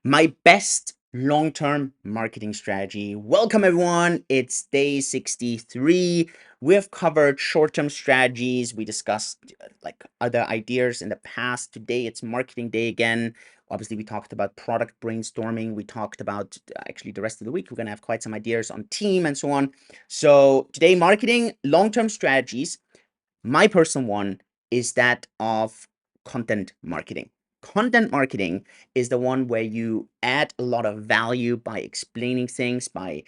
My best long-term marketing strategy. Welcome everyone. It's day 63. We've covered short-term strategies. We discussed like other ideas in the past. Today it's marketing day again. Obviously, we talked about product brainstorming. We talked about actually the rest of the week. We're going to have quite some ideas on team and so on. So today, marketing, long-term strategies. My personal one is that of content marketing. Content marketing is the one where you add a lot of value by explaining things, by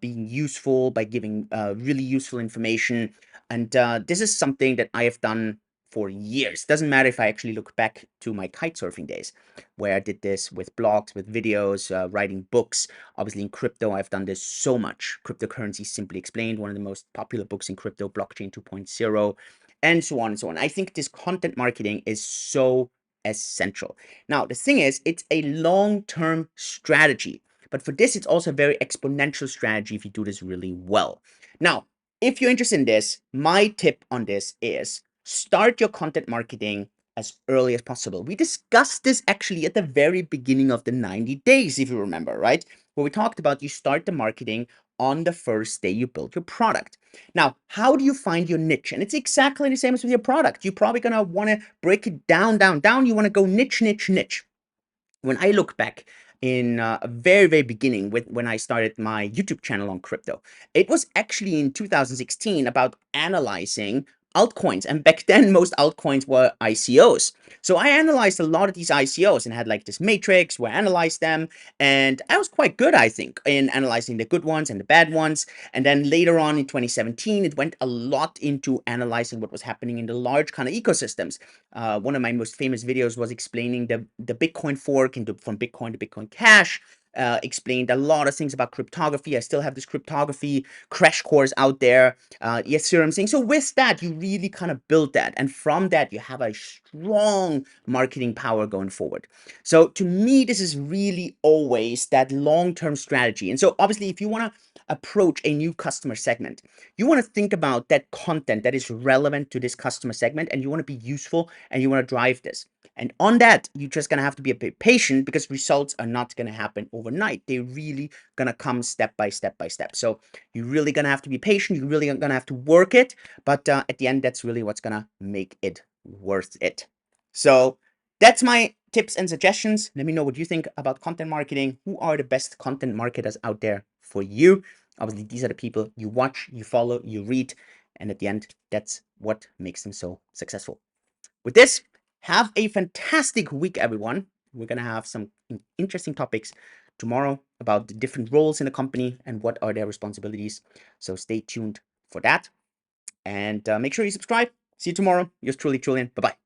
being useful, by giving really useful information. And this is something that I have done for years. Doesn't matter if I actually look back to my kite surfing days, where I did this with blogs, with videos, writing books. Obviously, in crypto, I've done this so much. Cryptocurrencies Simply Explained, one of the most popular books in crypto, Blockchain 2.0, and so on and so on. I think this content marketing is so essential. Now, the thing is, it's a long-term strategy, but for this, it's also a very exponential strategy if you do this really well. Now, if you're interested in this, my tip on this is start your content marketing as early as possible. We discussed this actually at the very beginning of the 90 days, if you remember, right? Where we talked about you start the marketing on the first day you build your product. Now, how do you find your niche? And it's exactly the same as with your product. You're probably going to want to break it down, down, down. You want to go niche, niche, niche. When I look back in a very, very beginning when I started my YouTube channel on crypto, it was actually in 2016 about analyzing altcoins. And back then, most altcoins were ICOs. So I analyzed a lot of these ICOs and had like this matrix where I analyzed them. And I was quite good, I think, in analyzing the good ones and the bad ones. And then later on in 2017, it went a lot into analyzing what was happening in the large kind of ecosystems. One of my most famous videos was explaining the Bitcoin fork from Bitcoin to Bitcoin Cash. Explained a lot of things about cryptography. I still have this cryptography crash course out there. Yes, sir, I'm saying. So with that, you really kind of build that. And from that, you have a strong marketing power going forward. So to me, this is really always that long-term strategy. And so obviously, if you want to approach a new customer segment, you want to think about that content that is relevant to this customer segment, and you want to be useful and you want to drive this. And on that, you're just going to have to be a bit patient because results are not going to happen overnight. They're really going to come step by step by step. So you're really going to have to be patient. You're really going to have to work it. But at the end, that's really what's going to make it worth it. So that's my tips and suggestions. Let me know what you think about content marketing. Who are the best content marketers out there for you? Obviously, these are the people you watch, you follow, you read. And at the end, that's what makes them so successful. With this, have a fantastic week, everyone. We're going to have some interesting topics tomorrow about the different roles in the company and what are their responsibilities. So stay tuned for that. And make sure you subscribe. See you tomorrow. Yours truly, Julian. Bye-bye.